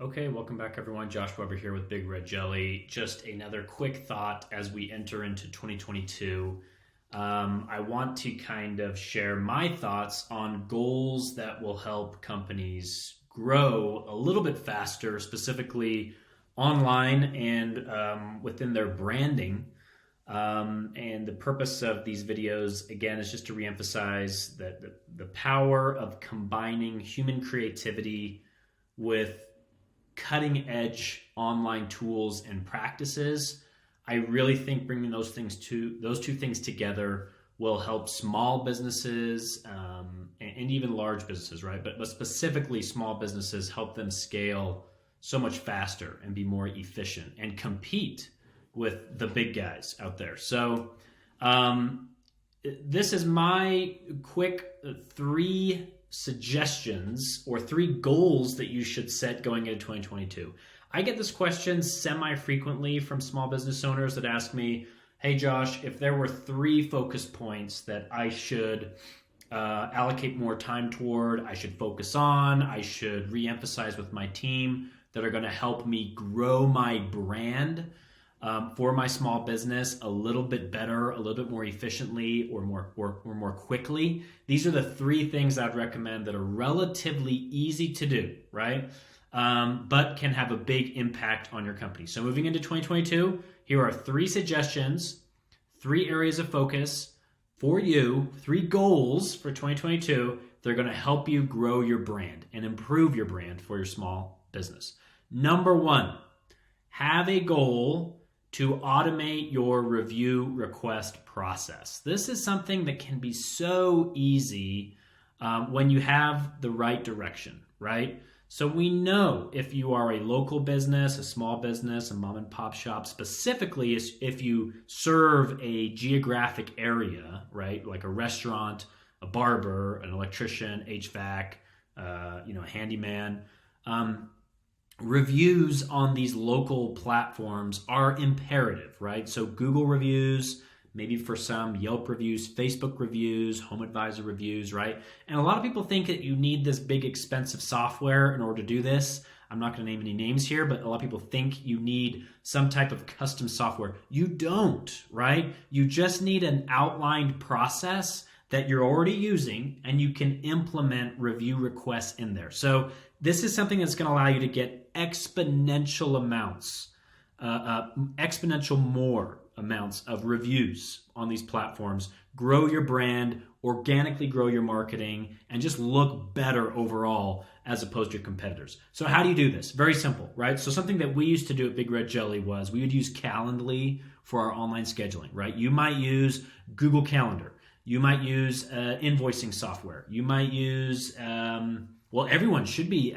Okay, welcome back everyone. Josh Weber here with Big Red Jelly. Just another quick thought as we enter into 2022. I want to kind of share my thoughts on goals that will help companies grow a little bit faster, specifically online and within their branding. And the purpose of these videos, again, is just to reemphasize that the power of combining human creativity with cutting edge online tools and practices. I really think bringing those two things together will help small businesses and even large businesses, right? But specifically small businesses, help them scale so much faster and be more efficient and compete with the big guys out there. So this is my quick three suggestions or three goals that you should set going into 2022. I get this question semi-frequently from small business owners that ask me, hey Josh, if there were three focus points that I should allocate more time toward, I should focus on, I should re-emphasize with my team that are going to help me grow my brand for my small business a little bit better, a little bit more efficiently, or more quickly. These are the three things I'd recommend that are relatively easy to do, right? But can have a big impact on your company. So moving into 2022, here are three suggestions, three areas of focus for you, three goals for 2022. They're going to help you grow your brand and improve your brand for your small business. Number one, have a goal to automate your review request process. This is something that can be so easy when you have the right direction, right? So we know if you are a local business, a small business, a mom and pop shop, specifically if you serve a geographic area, right? Like a restaurant, a barber, an electrician, HVAC, a handyman, reviews on these local platforms are imperative, right? So Google reviews, maybe for some Yelp reviews, Facebook reviews, Home Advisor reviews, right? And a lot of people think that you need this big expensive software in order to do this. I'm not going to name any names here, but a lot of people think you need some type of custom software. You don't, right? You just need an outlined process that you're already using, and you can implement review requests in there. So this is something that's going to allow you to get exponential more amounts of reviews on these platforms, grow your brand, organically grow your marketing, and just look better overall as opposed to your competitors. So how do you do this? Very simple, right? So something that we used to do at Big Red Jelly was we would use Calendly for our online scheduling, right? You might use Google Calendar. You might use invoicing software. You might use, everyone should be,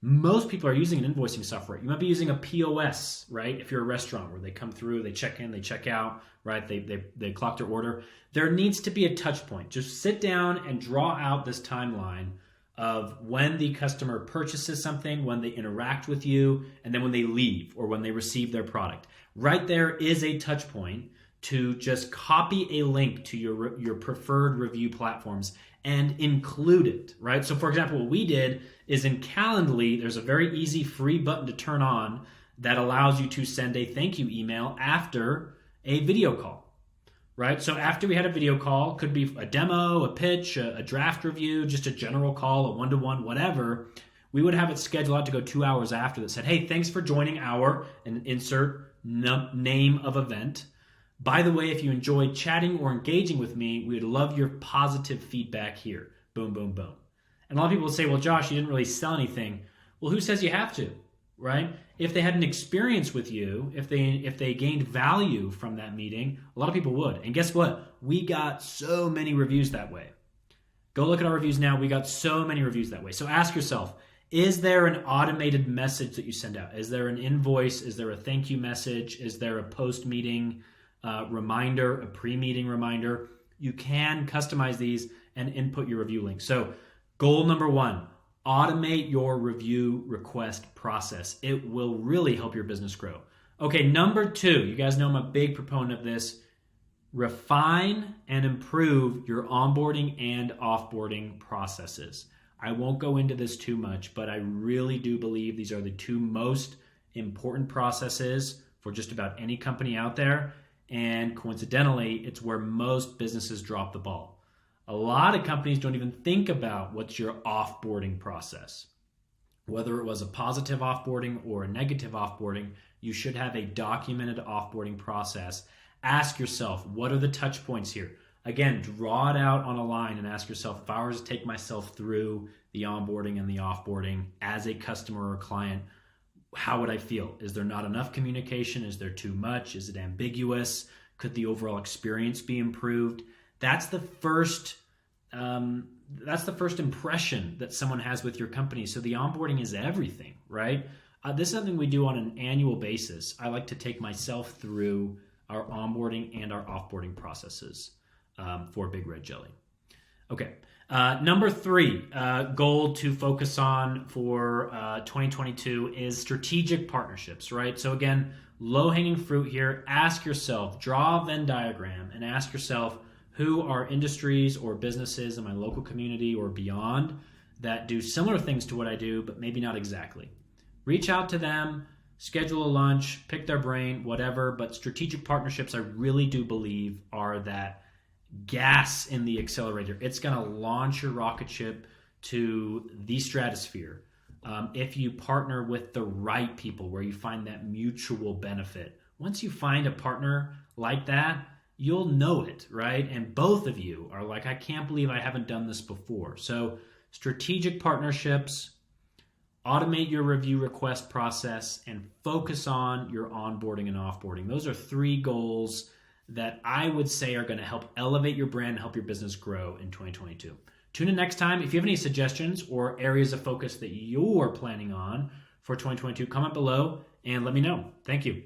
most people are using an invoicing software. You might be using a POS, right? If you're a restaurant where they come through, they check in, they check out, right? They clock their order. There needs to be a touch point. Just sit down and draw out this timeline of when the customer purchases something, when they interact with you, and then when they leave or when they receive their product. Right there is a touch point to just copy a link to your preferred review platforms and include it, right? So for example, what we did is in Calendly, there's a very easy free button to turn on that allows you to send a thank you email after a video call, right? So after we had a video call, could be a demo, a pitch, a draft review, just a general call, a one-to-one, whatever, we would have it scheduled out to go 2 hours after that said, hey, thanks for joining our, and insert name of event. By the way, if you enjoyed chatting or engaging with me, we would love your positive feedback here. Boom, boom, boom. And a lot of people will say, well, Josh, you didn't really sell anything. Well, who says you have to, right? If they had an experience with you, if they gained value from that meeting, a lot of people would. And guess what? We got so many reviews that way. Go look at our reviews now. We got so many reviews that way. So ask yourself, is there an automated message that you send out? Is there an invoice? Is there a thank you message? Is there a post-meeting reminder, a pre-meeting reminder? You can customize these and input your review link. So goal number one, automate your review request process. It will really help your business grow. Okay, number two, you guys know I'm a big proponent of this. Refine and improve your onboarding and offboarding processes. I won't go into this too much, but I really do believe these are the two most important processes for just about any company out there. And coincidentally, it's where most businesses drop the ball. A lot of companies don't even think about what's your offboarding process. Whether it was a positive offboarding or a negative offboarding, you should have a documented offboarding process. Ask yourself, what are the touch points here? Again, draw it out on a line and ask yourself, if I were to take myself through the onboarding and the offboarding as a customer or client, how would I feel? Is there not enough communication? Is there too much? Is it ambiguous? Could the overall experience be improved? That's the first impression that someone has with your company. So the onboarding is everything, right? This is something we do on an annual basis. I like to take myself through our onboarding and our offboarding processes for Big Red Jelly. Okay. Number 3 goal to focus on for 2022 is strategic partnerships, right? So again, low-hanging fruit here. Ask yourself, draw a Venn diagram and ask yourself, who are industries or businesses in my local community or beyond that do similar things to what I do, but maybe not exactly. Reach out to them, schedule a lunch, pick their brain, whatever, but strategic partnerships I really do believe are that gas in the accelerator. It's going to launch your rocket ship to the stratosphere if you partner with the right people where you find that mutual benefit. Once you find a partner like that, you'll know it, right? And both of you are like, I can't believe I haven't done this before. So strategic partnerships, automate your review request process, and focus on your onboarding and offboarding. Those are 3 goals that I would say are going to help elevate your brand and help your business grow in 2022. Tune in next time. If you have any suggestions or areas of focus that you're planning on for 2022, comment below and let me know. Thank you.